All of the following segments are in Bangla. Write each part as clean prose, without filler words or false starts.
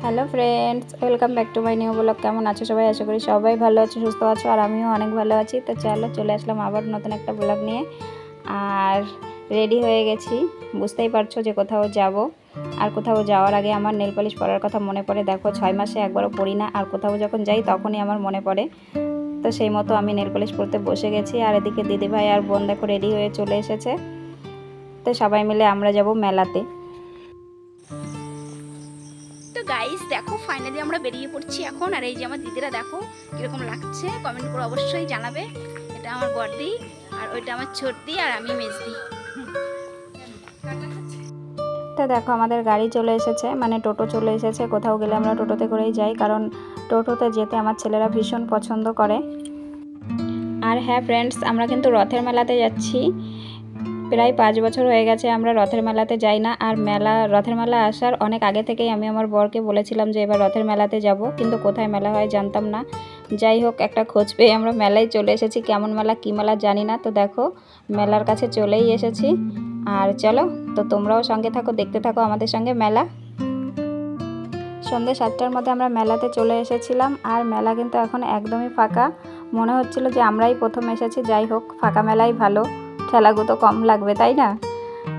Hello friends, welcome back to my new blog. কেমন আছো সবাই? আশা করি সবাই ভালো আছো, সুস্থ আছো, আর আমিও অনেক ভালো আছি। তো চলে আসলাম আবার নতুন একটা ব্লগ নিয়ে। আর রেডি হয়ে গেছি, বুঝতেই পারছো যে কোথাও যাব। আর কোথাও যাওয়ার আগে আমার নেল পলিশ পরার কথা মনে পড়ে। দেখো 6 মাসে একবারও পরি না, আর কোথাও যখন যাই তখনই আমার মনে পড়ে। তো সেই মতো আমি নেল পলিশ পরতে বসে গেছি। আর এদিকে দিদিভাই আর বোন দেখো রেডি হয়ে চলে এসেছে। তো সবাই মিলে আমরা যাব মেলাতে। তো গাইস দেখো, ফাইনালি আমরা বেরিয়ে পড়ছি এখন। আর এই যে আমার দিদিরা, দেখো কিরকম লাগছে, কমেন্ট করে অবশ্যই জানাবে। এটা আমার বড়দি, আর ওইটা আমার ছোটদি, আর আমি মেজদি। তো দেখো আমাদের গাড়ি চলে এসেছে, মানে টোটো চলে এসেছে। কোথাও গেলে আমরা টোটোতে করেই যাই, কারণ টোটোতে যেতে আমার ছেলেরা ভীষণ পছন্দ করে। আর হ্যাঁ ফ্রেন্ডস, আমরা কিন্তু রথের মেলাতে যাচ্ছি। প্রায় 5 বছর হয়ে গেছে আমরা রথের মেলাতে যাই না। আর রথের মেলা আসার অনেক আগে থেকেই আমি আমার বরকে বলেছিলাম যে এবার রথের মেলাতে যাব, কিন্তু কোথায় মেলা হয় জানতাম না। যাই হোক, একটা খোঁজ পেয়ে আমরা মেলায় চলে এসেছি। কেমন মেলা কী মেলা জানি না, তো দেখো মেলার কাছে চলেই এসেছি। আর চলো, তো তোমরাও সঙ্গে থাকো, দেখতে থাকো আমাদের সঙ্গে মেলা। সন্ধ্যে 7টার মধ্যে আমরা মেলাতে চলে এসেছিলাম। আর মেলা কিন্তু এখন একদমই ফাঁকা, মনে হচ্ছিল যে আমরাই প্রথম এসেছি। যাই হোক, ফাঁকা মেলাই ভালো, ঠেলাগুতো কম লাগবে, তাই না?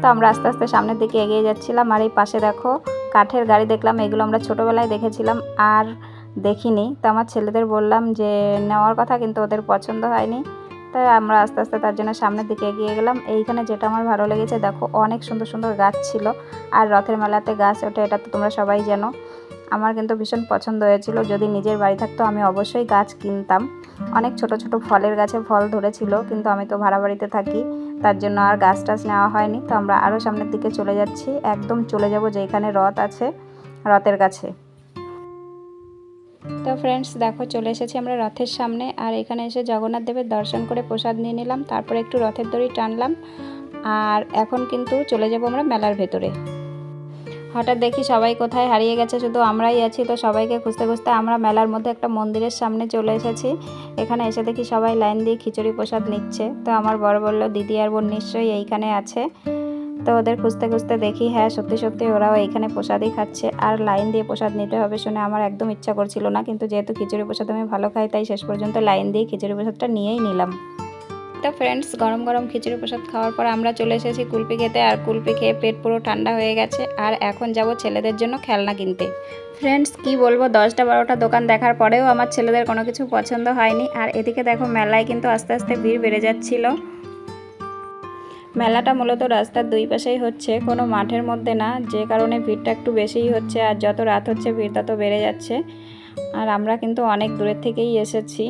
তো আমরা আস্তে আস্তে সামনের দিকে এগিয়ে যাচ্ছিলাম। আর এই পাশে দেখো কাঠের গাড়ি দেখলাম, এগুলো আমরা ছোটোবেলায় দেখেছিলাম আর দেখিনি। তো আমার ছেলেদের বললাম যে নেওয়ার কথা, কিন্তু ওদের পছন্দ হয়নি। তাই আমরা আস্তে আস্তে তার জন্য সামনের দিকে এগিয়ে গেলাম। এইখানে যেটা আমার ভালো লেগেছে, দেখো অনেক সুন্দর সুন্দর গাছ ছিল। আর রথের মেলাতে গাছ ওঠে, এটা তো তোমরা সবাই জানো। আমার কিন্তু ভীষণ পছন্দ হয়েছিল। যদি নিজের বাড়ি থাকতো আমি অবশ্যই গাছ কিনতাম। অনেক ছোট ছোট ফলের গাছে ফল ধরেছিল, কিন্তু আমি তো ভাড়া বাড়িতে থাকি, তার জন্য আর গাছ টাছ নেওয়া হয়নি। তো আমরা আরও সামনের দিকে চলে যাচ্ছি, একদম চলে যাব যেখানে রথ আছে, রথের কাছে। তো ফ্রেন্ডস দেখো, চলে এসেছি আমরা রথের সামনে। আর এখানে এসে জগন্নাথ দেবের দর্শন করে প্রসাদ নিয়ে নিলাম, তারপরে একটু রথের দড়ি টানলাম। আর এখন কিন্তু চলে যাব আমরা মেলার ভেতরে। হঠাৎ দেখি সবাই কোথায় হারিয়ে গেছে, শুধু আমরাই আছি। তো সবাইকে খুঁজতে খুঁজতে আমরা মেলার মধ্যে একটা মন্দিরের সামনে চলে এসেছি। এখানে এসে দেখি সবাই লাইন দিয়ে খিচুড়ি প্রসাদ নিচ্ছে। তো আমার বড় বলল দিদি আর বোন নিশ্চয়ই এইখানে আছে। তো ওদের খুঁজতে খুঁজতে দেখি হ্যাঁ, সত্যি সত্যি ওরাও এইখানে প্রসাদই খাচ্ছে। আর লাইন দিয়ে প্রসাদ নিতে হবে শুনে আমার একদম ইচ্ছা করছিল না, কিন্তু যেহেতু খিচুড়ি প্রসাদ আমি ভালো খাই, তাই শেষ পর্যন্ত লাইন দিয়ে খিচুড়ি প্রসাদটা নিয়েই নিলাম। তো ফ্রেন্ডস, গরম গরম খিচুড়ি প্রসাদ খাওয়ার পর আমরা চলে এসেছি কুলপি খেতে। আর কুলপি খেয়ে পেট পুরো ঠান্ডা হয়ে গেছে। আর এখন যাব ছেলেদের জন্য খেলনা কিনতে। ফ্রেন্ডস কি বলবো, 10টা 12টা দোকান দেখার পরেও আমার ছেলেদের কোনো কিছু পছন্দ হয়নি। আর এদিকে দেখো মেলায় কিন্তু আস্তে আস্তে ভিড় বেড়ে যাচ্ছিল। মেলাটা মূলত রাস্তার দুই পাশেই হচ্ছে, কোনো মাঠের মধ্যে না, যে কারণে ভিড়টা একটু বেশিই হচ্ছে। আর যত রাত হচ্ছে ভিড় তত বেড়ে যাচ্ছে। আর আমরা কিন্তু অনেক দূরের থেকেই এসেছি।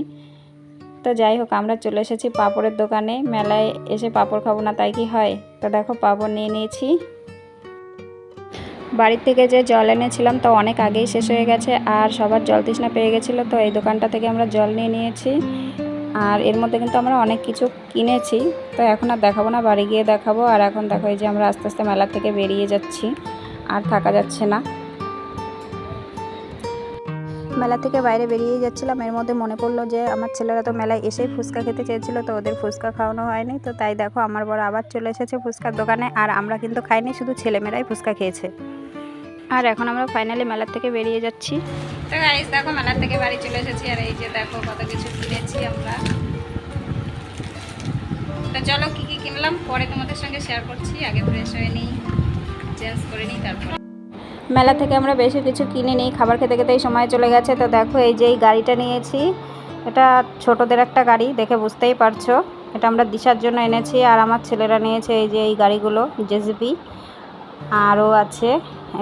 তো যাই হোক, আমরা চলে এসেছি পাঁপড়ের দোকানে। মেলায় এসে পাঁপড় খাবো না তাই কি হয়? তো দেখো পাঁপড় নিয়ে নিয়েছি। বাড়ির থেকে যে জল এনেছিলাম তো অনেক আগেই শেষ হয়ে গেছে, আর সবার জল তৃষ্ণা পেয়ে গেছিলো। তো এই দোকানটা থেকে আমরা জল নিয়ে নিয়েছি। আর এর মধ্যে কিন্তু আমরা অনেক কিছু কিনেছি। তো এখন আর দেখাবো না, বাড়ি গিয়ে দেখাবো। আর এখন দেখো এই যে আমরা আস্তে আস্তে মেলা থেকে বেরিয়ে যাচ্ছি, আর থাকা যাচ্ছে না। মেলা থেকে বাইরে বেরিয়ে যাচ্ছিলাম, এর মধ্যে মনে পড়লো যে আমার ছেলেরা তো মেলায় এসেই ফুচকা খেতে চেয়েছিল, তো ওদের ফুচকা খাওয়ানো হয়নি। তো তাই দেখো আমার বড় আবার চলে এসেছে ফুচকার দোকানে। আর আমরা কিন্তু খাইনি, শুধু ছেলেমেয়েরাই ফুচকা খেয়েছে। আর এখন আমরা ফাইনালি মেলার থেকে বেরিয়ে যাচ্ছি। তো গাইস দেখো, মেলার থেকে বাড়ি চলে এসেছি। আর এই যে দেখো কত কিছু কিনেছি আমরা। তো চলো কী কী কিনলাম পরে তোমাদের সঙ্গে শেয়ার করছি। আগে ফ্রেশ হয়ে নিই, চেঞ্জ করে নিই, তারপর। মেলা থেকে আমরা বেশি কিছু কিনে নিই, খাবার খেতে খেতেই সময় চলে গেছে। তো দেখো এই যে এই গাড়িটা নিয়েছি, এটা ছোটদের একটা গাড়ি, দেখে বুঝতেই পারছো। এটা আমরা দিশার জন্য এনেছি। আর আমার ছেলেরা নিয়েছে এই যে এই গাড়িগুলো, জেসিবি। আরও আছে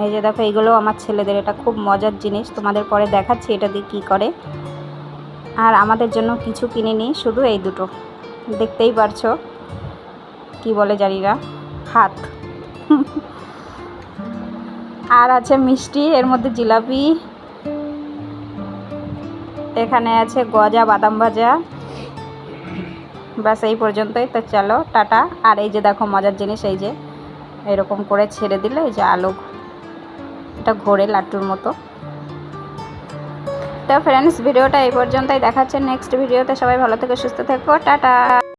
এই যে দেখো, এইগুলো আমার ছেলেদের। এটা খুব মজার জিনিস, তোমাদের পরে দেখাচ্ছি এটা দিয়ে কী করে। আর আমাদের জন্য কিছু কিনে নিই, শুধু এই দুটো, দেখতেই পারছো কি বলে জানি না, হাত। আর আছে মিষ্টি, এর মধ্যে জিলাপি, এখানে আছে গজা, বাদাম ভাজা, ব্যাস এই পর্যন্তই। তো চলো টাটা। আর এই যে দেখো মজার জিনিস, এই যে এরকম করে ছেড়ে দিলে এই যে আলু, এটা ঘোরে লাড্ডুর মতো। তো ফ্রেন্ডস ভিডিওটা এই পর্যন্তই, দেখাচ্ছে নেক্সট ভিডিওতে। সবাই ভালো থেকে সুস্থ থেকো, টাটা।